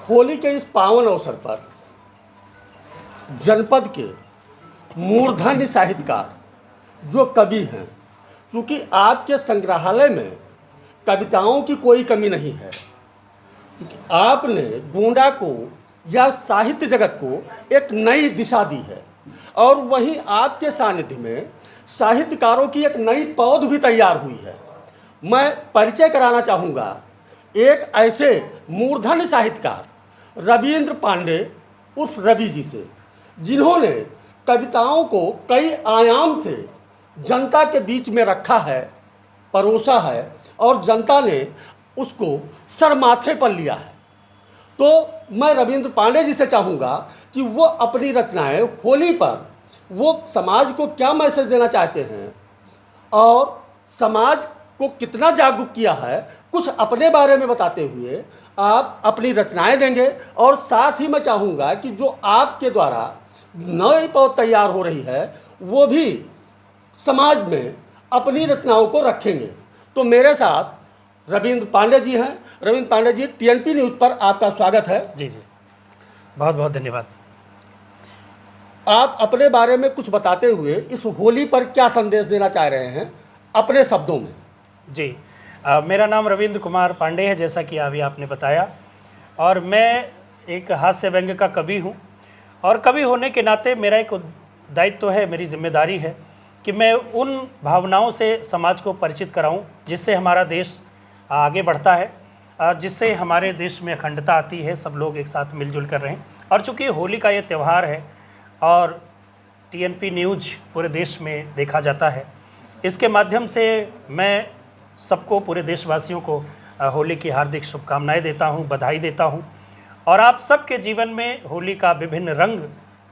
होली के इस पावन अवसर पर जनपद के मूर्धन्य साहित्यकार जो कवि हैं, क्योंकि आपके संग्रहालय में कविताओं की कोई कमी नहीं है, क्योंकि आपने गोंडा को या साहित्य जगत को एक नई दिशा दी है और वहीं आपके सानिध्य में साहित्यकारों की एक नई पौध भी तैयार हुई है। मैं परिचय कराना चाहूँगा एक ऐसे मूर्धन्य साहित्यकार रविंद्र पांडे उर्फ रवि जी से, जिन्होंने कविताओं को कई आयाम से जनता के बीच में रखा है, परोसा है और जनता ने उसको सर माथे पर लिया है। तो मैं रविंद्र पांडे जी से चाहूँगा कि वो अपनी रचनाएं होली पर वो समाज को क्या मैसेज देना चाहते हैं और समाज को कितना जागरूक किया है, कुछ अपने बारे में बताते हुए आप अपनी रचनाएं देंगे। और साथ ही मैं चाहूँगा कि जो आपके द्वारा नई पौध तैयार हो रही है वो भी समाज में अपनी रचनाओं को रखेंगे। तो मेरे साथ रविंद्र पांडे जी हैं। रविंद्र पांडे जी, टीएनपी न्यूज़ पर आपका स्वागत है। जी जी, बहुत बहुत धन्यवाद। आप अपने बारे में कुछ बताते हुए इस होली पर क्या संदेश देना चाह रहे हैं अपने शब्दों में? जी, मेरा नाम रविंद्र कुमार पांडे है, जैसा कि अभी आपने बताया, और मैं एक हास्य व्यंग्य का कवि हूँ। और कवि होने के नाते मेरा एक दायित्व है, मेरी जिम्मेदारी है कि मैं उन भावनाओं से समाज को परिचित कराऊं जिससे हमारा देश आगे बढ़ता है और जिससे हमारे देश में अखंडता आती है, सब लोग एक साथ मिलजुल कर रहें। और चूँकि होली का ये त्यौहार है और टीएनपी न्यूज़ पूरे देश में देखा जाता है, इसके माध्यम से मैं सबको, पूरे देशवासियों को होली की हार्दिक शुभकामनाएं देता हूं, बधाई देता हूं। और आप सबके जीवन में होली का विभिन्न रंग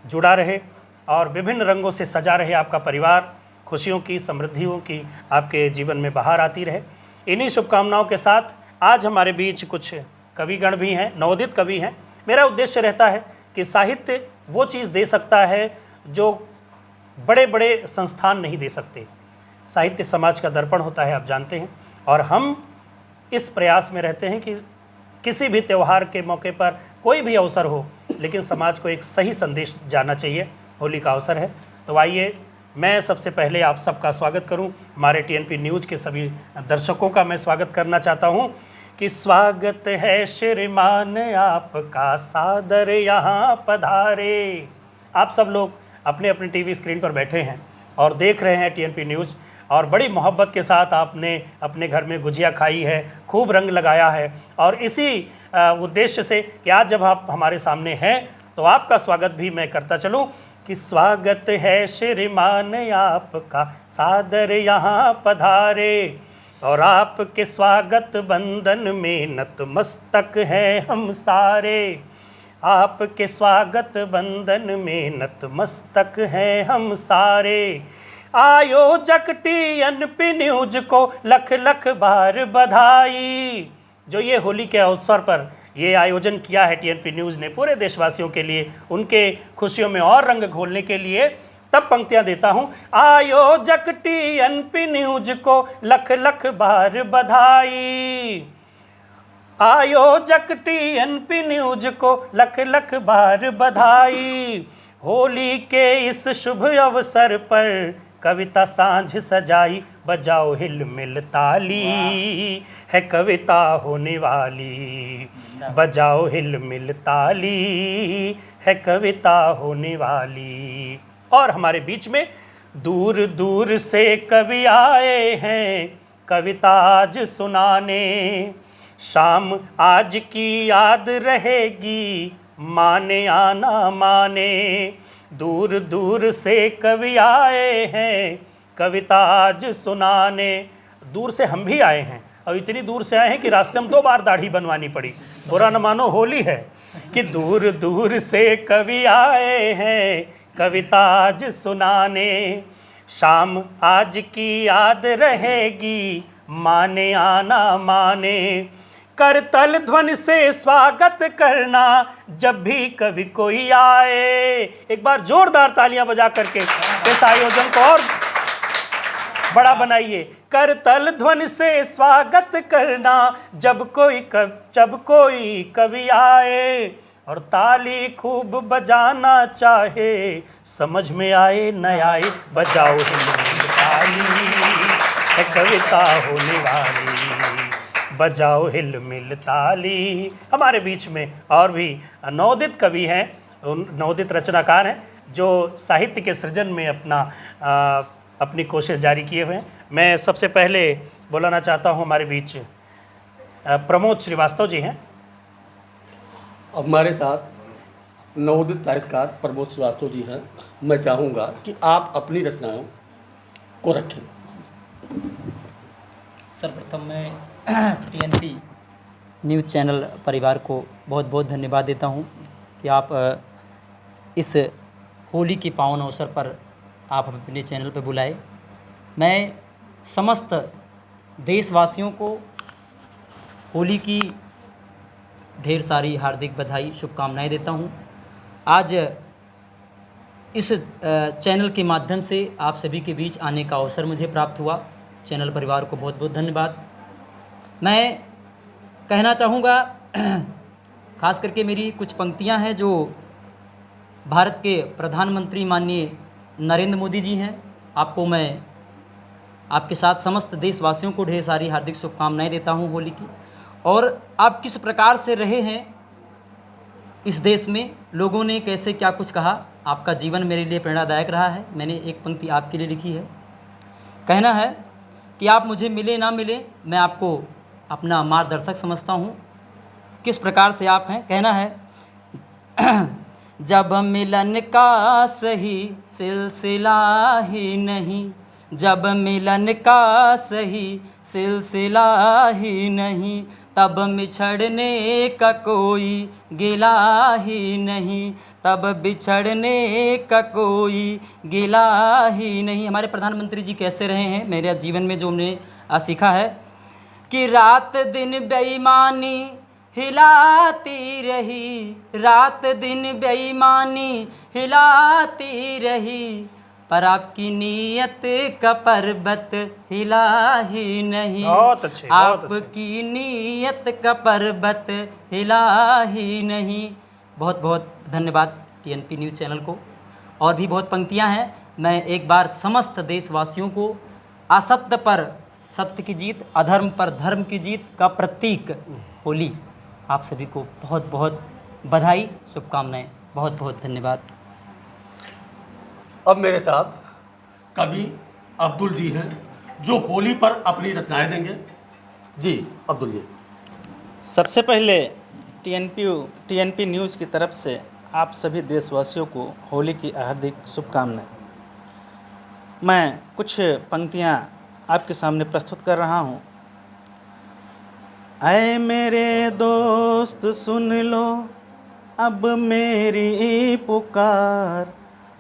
जुड़ा रहे और विभिन्न रंगों से सजा रहे आपका परिवार, खुशियों की, समृद्धियों की आपके जीवन में बाहर आती रहे। इन्हीं शुभकामनाओं के साथ आज हमारे बीच कुछ कविगण भी हैं, नवोदित कवि हैं। मेरा उद्देश्य रहता है कि साहित्य वो चीज़ दे सकता है जो बड़े बड़े संस्थान नहीं दे सकते। साहित्य समाज का दर्पण होता है, आप जानते हैं, और हम इस प्रयास में रहते हैं कि किसी भी त्यौहार के मौके पर कोई भी अवसर हो, लेकिन समाज को एक सही संदेश जाना चाहिए। होली का अवसर है, तो आइए मैं सबसे पहले आप सबका स्वागत करूं। हमारे टीएनपी न्यूज़ के सभी दर्शकों का मैं स्वागत करना चाहता हूं कि स्वागत है श्रीमान आपका, सादर यहाँ पधारे। आप सब लोग अपने अपने टीवी स्क्रीन पर बैठे हैं और देख रहे हैं टीएनपी न्यूज़, और बड़ी मोहब्बत के साथ आपने अपने घर में गुजिया खाई है, खूब रंग लगाया है। और इसी उद्देश्य से कि आज जब आप हमारे सामने हैं तो आपका स्वागत भी मैं करता चलूं कि स्वागत है श्रीमान आपका, सादर यहाँ पधारे। और आपके स्वागत बंदन में नतमस्तक हैं हम सारे, आपके स्वागत बंदन में नतमस्तक हैं हम सारे। आयोजक टीएनपी न्यूज़ को लख लख बार बधाई। जो ये होली के अवसर पर ये आयोजन किया है टीएनपी न्यूज़ ने पूरे देशवासियों के लिए, उनके खुशियों में और रंग घोलने के लिए, तब पंक्तियां देता हूं। आयोजक टीएनपी न्यूज़ को लख लख बार बधाई, आयोजक टीएनपी न्यूज़ को लख लख बार बधाई। होली के इस शुभ अवसर पर कविता सांझ सजाई, बजाओ हिल मिल ताली, है कविता होने वाली, बजाओ हिल मिल ताली, है कविता होने वाली। और हमारे बीच में दूर दूर से कवि आए हैं कविता आज सुनाने, शाम आज की याद रहेगी माने आना माने। दूर दूर से कवि आए हैं कविता आज सुनाने। दूर से हम भी आए हैं, और इतनी दूर से आए हैं कि रास्ते में 2 बार दाढ़ी बनवानी पड़ी। बुरा न मानो, होली है। कि दूर दूर से कवि आए हैं कविता आज सुनाने, शाम आज की याद रहेगी माने आना माने। करतल ध्वनि से स्वागत करना जब भी कभी कोई आए। एक बार जोरदार तालियां बजा करके इस आयोजन को और बड़ा बनाइए। करतल ध्वनि से स्वागत करना जब कोई कवि आए, और ताली खूब बजाना चाहे, समझ में आए न आए बजाओ हिल ताली, है कविता होने वाली, बजाओ हिल मिल ताली। हमारे बीच में और भी नवोदित कवि हैं, नवोदित रचनाकार हैं, जो साहित्य के सृजन में अपनी कोशिश जारी किए हुए हैं। मैं सबसे पहले बुलाना चाहता हूं, हमारे बीच प्रमोद श्रीवास्तव जी हैं। अब हमारे साथ नवोदित साहित्यकार प्रमोद श्रीवास्तव जी हैं। मैं चाहूँगा कि आप अपनी रचनाओं को रखें। सर्वप्रथम मैं टीएनपी न्यूज़ चैनल परिवार को बहुत बहुत धन्यवाद देता हूं कि आप इस होली के पावन अवसर पर आप अपने चैनल पर बुलाए। मैं समस्त देशवासियों को होली की ढेर सारी हार्दिक बधाई शुभकामनाएं देता हूं। आज इस चैनल के माध्यम से आप सभी के बीच आने का अवसर मुझे प्राप्त हुआ। चैनल परिवार को बहुत बहुत धन्यवाद। मैं कहना चाहूँगा, खास करके मेरी कुछ पंक्तियां हैं जो भारत के प्रधानमंत्री माननीय नरेंद्र मोदी जी हैं। आपको मैं आपके साथ समस्त देशवासियों को ढेर सारी हार्दिक शुभकामनाएं देता हूं होली की। और आप किस प्रकार से रहे हैं इस देश में, लोगों ने कैसे क्या कुछ कहा, आपका जीवन मेरे लिए प्रेरणादायक रहा है। मैंने एक पंक्ति आपके लिए लिखी है। कहना है कि आप मुझे मिले ना मिले, मैं आपको अपना मार्गदर्शक समझता हूँ। किस प्रकार से आप हैं, कहना है जब मिलन का सही सिलसिला ही नहीं, जब मिलन का सही सिलसिला ही नहीं, तब बिछड़ने का कोई गिला ही नहीं, तब बिछड़ने का कोई गिला ही नहीं। हमारे प्रधानमंत्री जी कैसे रहे हैं, मेरे जीवन में जो हमने सीखा है कि रात दिन बेईमानी हिलाती रही, रात दिन बेईमानी हिलाती रही, पर आपकी नीयत का पर्वत हिला ही नहीं। बहुत अच्छे, बहुत अच्छे। आपकी नीयत का पर्वत हिला ही नहीं। बहुत बहुत धन्यवाद टीएनपी न्यूज़ चैनल को। और भी बहुत पंक्तियां हैं। मैं एक बार समस्त देशवासियों को असत्य पर सत्य की जीत, अधर्म पर धर्म की जीत का प्रतीक होली, आप सभी को बहुत बहुत बधाई शुभकामनाएं। बहुत बहुत धन्यवाद। अब मेरे साथ कवि अब्दुल जी हैं, जो होली पर अपनी रचनाएं देंगे। जी अब्दुल जी। सबसे पहले टीएनपी न्यूज़ की तरफ से आप सभी देशवासियों को होली की हार्दिक शुभकामनाएं। मैं कुछ पंक्तियां आपके सामने प्रस्तुत कर रहा हूं। ऐ मेरे दोस्त सुन लो अब मेरी पुकार,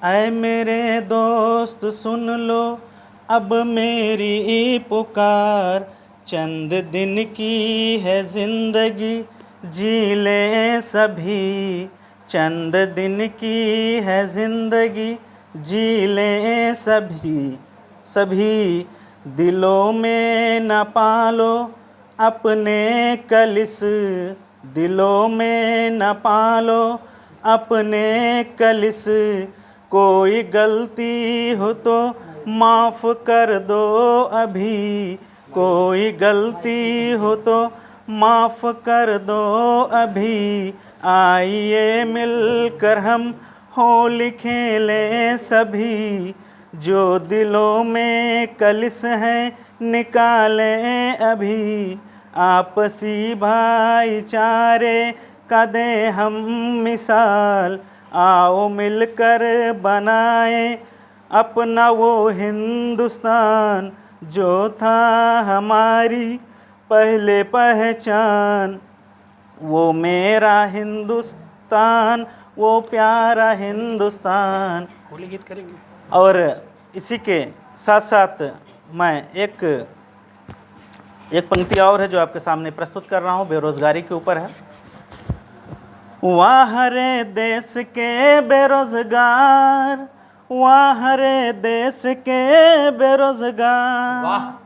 ऐ मेरे दोस्त सुन लो अब मेरी पुकार, चंद दिन की है ज़िंदगी जी ले सभी, चंद दिन की है ज़िंदगी जी ले सभी, सभी दिलों में न पालो अपने कलिस, दिलों में न पालो अपने कलिस, कोई गलती हो तो माफ़ कर दो अभी, कोई गलती हो तो माफ़ कर दो अभी, आइए मिलकर हम होली खेलें सभी, जो दिलों में कलिस है निकालें अभी, आपसी भाईचारे का दें हम मिसाल, आओ मिलकर बनाएं अपना वो हिंदुस्तान, जो था हमारी पहले पहचान, वो मेरा हिंदुस्तान, वो प्यारा हिंदुस्तान। होली गीत करेंगे। और इसी के साथ साथ मैं एक पंक्ति और है जो आपके सामने प्रस्तुत कर रहा हूँ, बेरोज़गारी के ऊपर है। वाह रे देश के बेरोज़गार, हरे देश के बेरोजगार।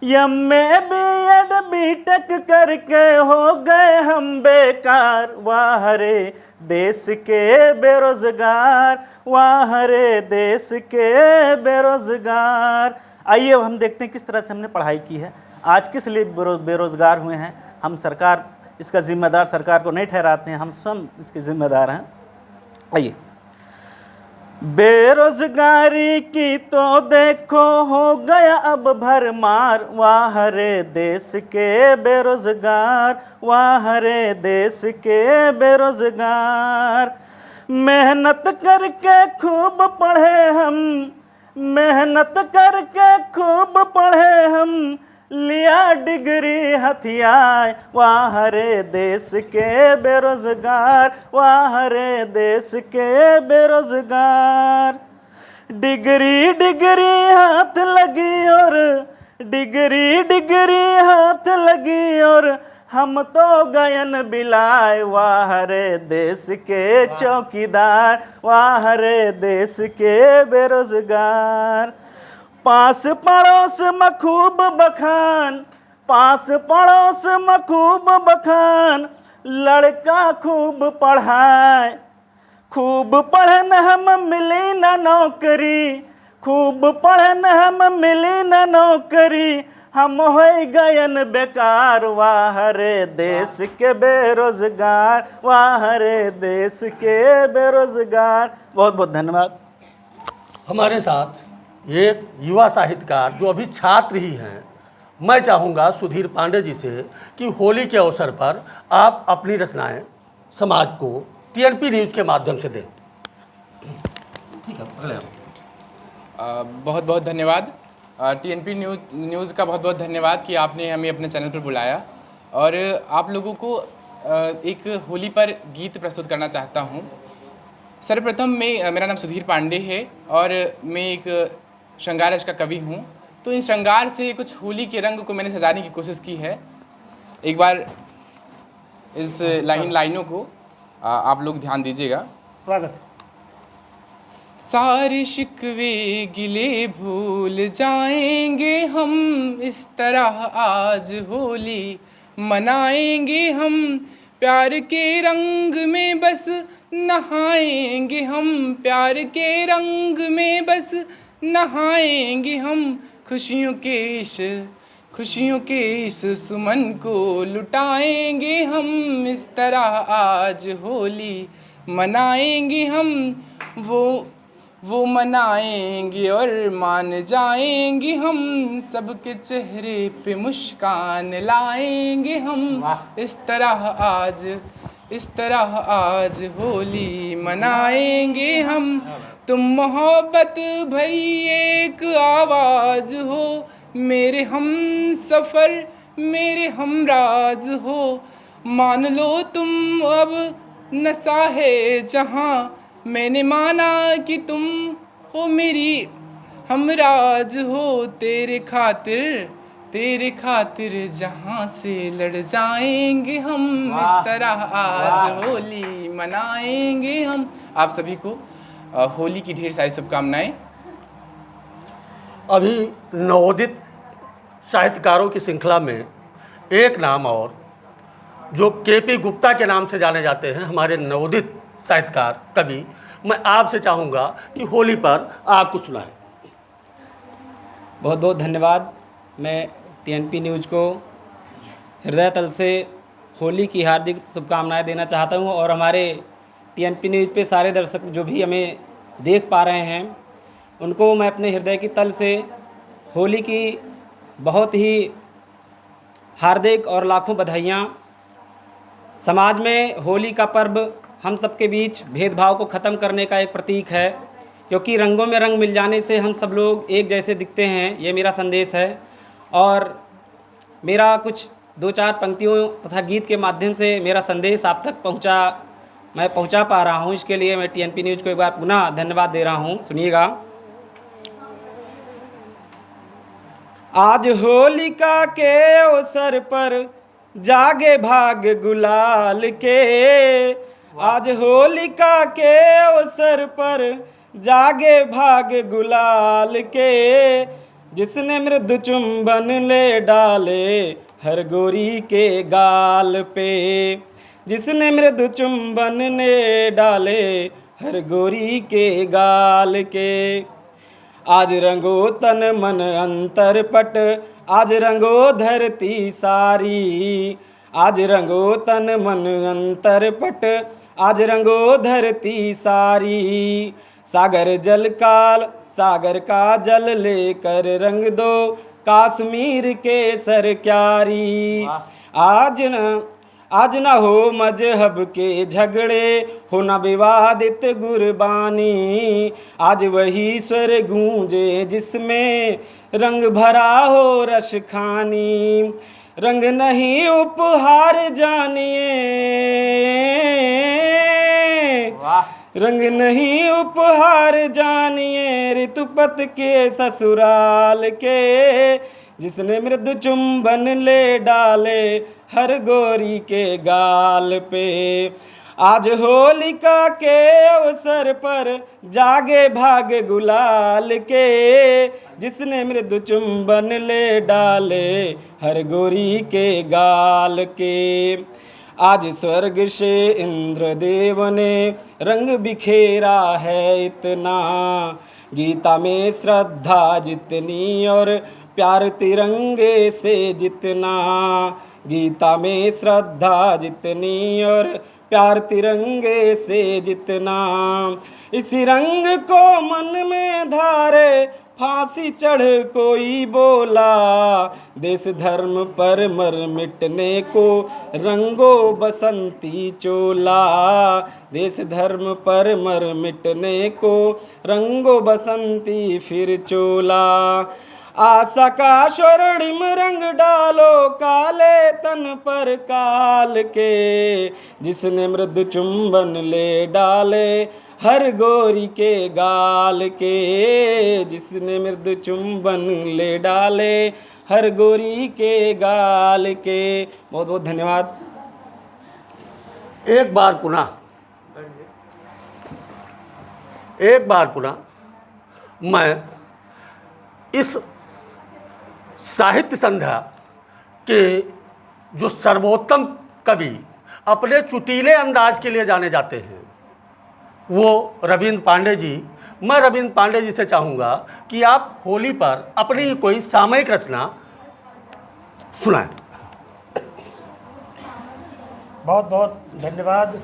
एमए बीएड बीटेक करके हो गए हम बेकार, हरे देश के बेरोजगार, हरे देश के बेरोजगार। आइए अब हम देखते हैं किस तरह से हमने पढ़ाई की है, आज किस लिए बेरोजगार हुए हैं। हम सरकार इसका जिम्मेदार सरकार को नहीं ठहराते हैं, हम स्वयं इसके जिम्मेदार हैं। आइए, बेरोजगारी की तो देखो हो गया अब भरमार, हरे देश के बेरोजगार, हरे देश के बेरोजगार। मेहनत करके खूब पढ़े हम, मेहनत करके खूब पढ़े हम, लिया डिग्री हथियार, हरे देश के बेरोजगार, हरे देश के बेरोजगार। डिग्री डिग्री हाथ लगी और डिग्री डिग्री हाथ लगी और हम तो गयन बिलाए, हरे देश के चौकीदार, हरे देश के बेरोजगार। पास पड़ोस में खूब बखान, पास पड़ोस में खूब बखान, लड़का खूब पढ़ाए, खूब पढ़न हम मिली न नौकरी, खूब पढ़न हम मिली न नौकरी, हम हो गयन बेकार, हरे देश के बेरोजगार, हरे देश के बेरोजगार। बहुत बहुत धन्यवाद। हमारे साथ एक युवा साहित्यकार जो अभी छात्र ही हैं, मैं चाहूँगा सुधीर पांडे जी से कि होली के अवसर पर आप अपनी रचनाएं समाज को टीएनपी न्यूज़ के माध्यम से दें। ठीक है, अगले बहुत बहुत धन्यवाद टीएनपी न्यूज़ का बहुत बहुत धन्यवाद कि आपने हमें अपने चैनल पर बुलाया और आप लोगों को एक होली पर गीत प्रस्तुत करना चाहता हूँ। सर्वप्रथम मेरा नाम सुधीर पांडे है और मैं एक श्रृंगार रस का कवि हूँ। तो इस श्रृंगार से कुछ होली के रंग को मैंने सजाने की कोशिश की है। एक बार इस लाइनों को आप लोग ध्यान दीजिएगा। स्वागत। सारे शिकवे गिले भूल जाएंगे हम, इस तरह आज होली मनाएंगे हम, प्यार के रंग में बस नहाएंगे हम, प्यार के रंग में बस नहाएंगे हम, खुशियों के इस सुमन को लुटाएंगे हम, इस तरह आज होली मनाएंगे हम। वो मनाएंगे और मान जाएंगे हम, सबके चेहरे पे मुस्कान लाएंगे हम, इस तरह आज होली मनाएंगे हम। तुम मोहब्बत भरी एक आवाज़ हो, मेरे हम सफ़र मेरे हमराज हो, मान लो तुम अब नशा है जहाँ, मैंने माना कि तुम हो मेरी हमराज हो, तेरे खातिर जहाँ से लड़ जाएंगे हम, इस तरह आज होली मनाएंगे हम। आप सभी को होली की ढेर सारी शुभकामनाएं। अभी नवोदित साहित्यकारों की श्रृंखला में एक नाम और जो केपी गुप्ता के नाम से जाने जाते हैं, हमारे नवोदित साहित्यकार कवि, मैं आपसे चाहूँगा कि होली पर आप कुछ सुनाएं। बहुत बहुत धन्यवाद। मैं टीएनपी न्यूज़ को हृदय तल से होली की हार्दिक शुभकामनाएं देना चाहता हूं और हमारे टीएनपी न्यूज़ पे सारे दर्शक जो भी हमें देख पा रहे हैं उनको मैं अपने हृदय की तल से होली की बहुत ही हार्दिक और लाखों बधाइयाँ। समाज में होली का पर्व हम सबके बीच भेदभाव को ख़त्म करने का एक प्रतीक है, क्योंकि रंगों में रंग मिल जाने से हम सब लोग एक जैसे दिखते हैं, ये मेरा संदेश है। और मेरा कुछ दो चार पंक्तियों तथा गीत के माध्यम से मेरा संदेश आप तक पहुंचा पा रहा हूं, इसके लिए मैं टीएनपी न्यूज़ को एक बार पुनः धन्यवाद दे रहा हूं। सुनिएगा। आज होलिका के अवसर पर जागे भाग गुलाल के, आज होलिका के अवसर पर जागे भाग गुलाल के, जिसने मृदु चुंबन ले डाले हर गोरी के गाल पे, जिसने मृदु चुंबन ले डाले हर गोरी के गाल के। आज रंगो तन मन अंतर पट, आज रंगो धरती सारी, आज रंगो तन मन अंतर पट, आज रंगो धरती सारी। सागर जल काल सागर का जल लेकर रंग दो काश्मीर के सर क्यारी। आज न हो मजहब के झगड़े, हो न विवादित गुरबानी, आज वही स्वर गूंजे जिसमें रंग भरा हो रश खानी। रंग नहीं उपहार जानिए, रंग नहीं उपहार जानिए ऋतुपत के ससुराल के, जिसने मृदु चुंबन ले डाले हर गोरी के गाल पे। आज होलिका के अवसर पर जागे भाग गुलाल के, जिसने मृदु चुंबन ले डाले हर गोरी के गाल के। आज स्वर्ग से इंद्रदेव ने रंग बिखेरा है इतना, गीता में श्रद्धा जितनी और प्यार तिरंगे से जितना, गीता में श्रद्धा जितनी और प्यार तिरंगे से जितना। इसी रंग को मन में धारे फांसी चढ़ कोई बोला, देश धर्म पर मर मिटने को रंगो बसंती चोला, देश धर्म पर मर मिटने को रंगो बसंती फिर चोला। आशा का स्वर्णिम रंग डालो काले तन पर काल के, जिसने मृदु चुंबन ले डाले हर गोरी के गाल के, जिसने मृदु चुंबन ले डाले हर गोरी के गाल के। बहुत बहुत धन्यवाद। एक बार पुनः मैं इस साहित्य संध्या के जो सर्वोत्तम कवि अपने चुटीले अंदाज के लिए जाने जाते हैं वो रविंद्र पांडे जी, मैं रविंद्र पांडे जी से चाहूँगा कि आप होली पर अपनी कोई सामयिक रचना सुनाएं। बहुत बहुत धन्यवाद।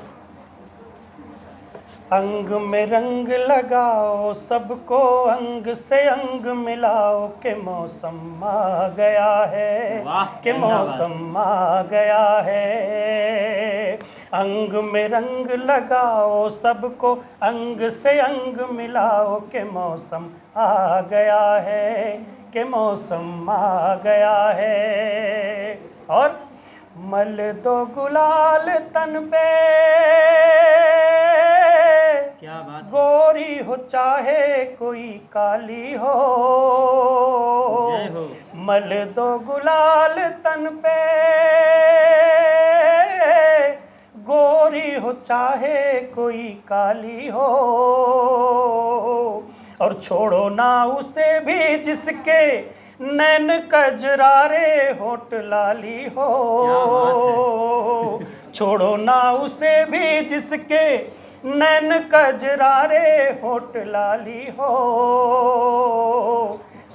अंग में रंग लगाओ सबको अंग से अंग मिलाओ के मौसम आ गया है, के मौसम आ गया है। अंग में रंग लगाओ सबको अंग से अंग मिलाओ के मौसम आ गया है, के मौसम आ गया है। और मल दो गुलाल तन पे, क्या बात, गोरी हो चाहे कोई काली हो, जय हो। मल दो गुलाल तन पे, गोरी हो चाहे कोई काली हो। और छोड़ो ना उसे भी जिसके नैन कजरारे होठ लाली हो, छोड़ो ना उसे भी जिसके नैन कजरारे होठ लाली हो।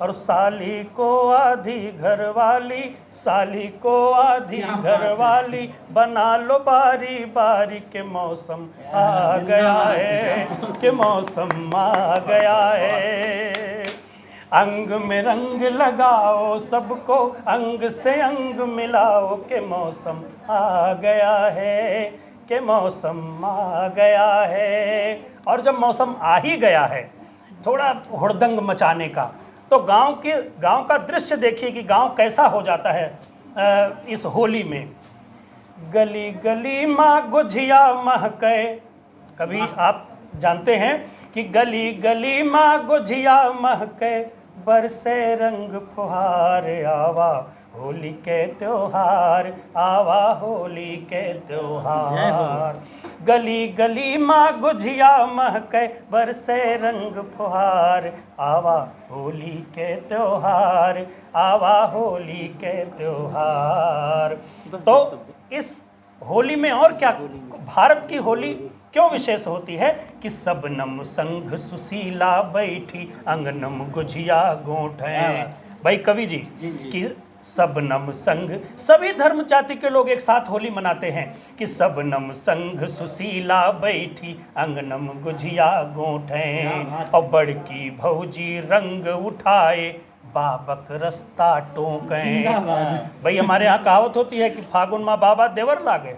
और साली को आधी घरवाली, साली को आधी घरवाली बना लो बारी बारी के मौसम आ गया है, के मौसम आ गया है। अंग में रंग लगाओ सबको अंग से अंग मिलाओ के मौसम आ गया है, के मौसम आ गया है। और जब मौसम आ ही गया है थोड़ा हुड़दंग मचाने का, तो गांव का दृश्य देखिए कि गांव कैसा हो जाता है इस होली में। गली गली माँ गुझिया महके, कभी आप जानते हैं कि गली गली माँ गुझिया महके, बरसे रंग फुहार आवा होली के त्योहार, आवा होली के त्योहार। गली गली माँ गुझिया महके, बरसे रंग फुहार, आवा होली के त्योहार, आवा होली के त्योहार। तो इस होली में और क्या, भारत की होली क्यों विशेष होती है कि सबनम संग सुशीला बैठी, अंगनम गुझिया गोठे। भाई कवि जी कि सबनम संग, सभी धर्म जाति के लोग एक साथ होली मनाते हैं कि सबनम संग सुशीला बैठी, अंगनम गुझिया गोठे। और बड़की भौजी रंग उठाए, बाबक रास्ता टोके। भाई हमारे यहाँ कहावत होती है कि फागुन माँ बाबा देवर लागे,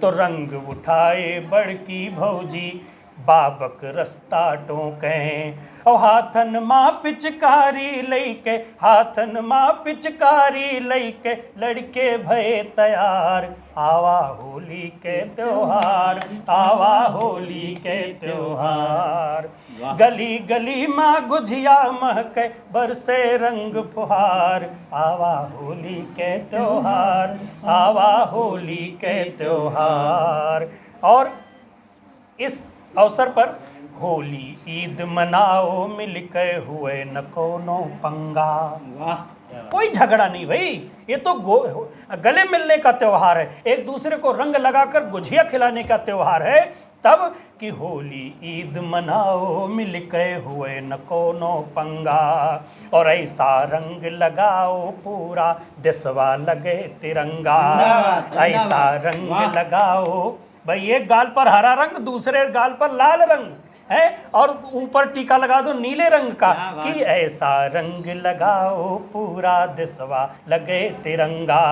तो रंग उठाए बड़की भौजी, बाबक रास्ता टोके। और हाथन माँ पिचकारी लैके, हाथन माँ पिचकारी लैके, लड़के भये तैयार, आवा होली के त्योहार, आवा होली के त्योहार। गली गली माँ गुझिया महके, बरसे रंग फुहार, आवा होली के त्योहार, आवा होली के त्योहार। और इस अवसर पर होली ईद मनाओ मिलके, हुए न कोनो पंगा। कोई झगड़ा नहीं भाई, ये तो गले मिलने का त्योहार है, एक दूसरे को रंग लगाकर गुझिया खिलाने का त्योहार है। तब कि होली ईद मनाओ मिलके, हुए न कोनो पंगा। और ऐसा रंग लगाओ पूरा देशवा लगे तिरंगा, ऐसा रंग लगाओ। भाई एक गाल पर हरा रंग, दूसरे गाल पर लाल रंग है, और ऊपर टीका लगा दो नीले रंग का, कि ऐसा रंग लगाओ पूरा देशवा लगे तिरंगा।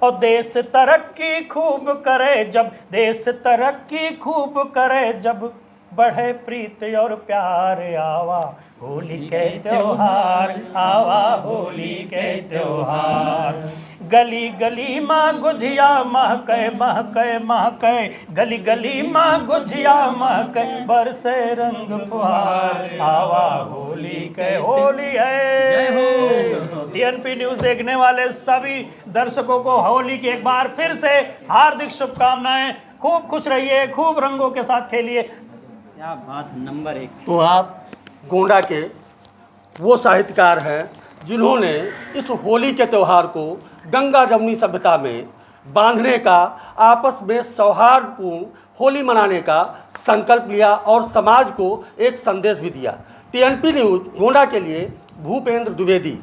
और देश तरक्की खूब करे जब, देश तरक्की खूब करे जब, बढ़े प्रीत और प्यार, आवा होली के त्योहार, आवा होली के त्योहार। गली गली माँ गुझिया महके, महके महके, गली गली माँ गुझिया महके, बरसे रंग फुहार, आवा होली के। होली है। टीएनपी न्यूज़ देखने वाले सभी दर्शकों को होली की एक बार फिर से हार्दिक शुभकामनाएं। खूब खुश रहिए, खूब रंगों के साथ खेलिए। क्या बात, नंबर 1। तो आप गोंडा के वो साहित्यकार हैं जिन्होंने इस होली के त्यौहार को गंगा जमुनी सभ्यता में बांधने का, आपस में सौहार्दपूर्ण होली मनाने का संकल्प लिया और समाज को एक संदेश भी दिया। टीएनपी न्यूज़ गोंडा के लिए भूपेंद्र द्विवेदी।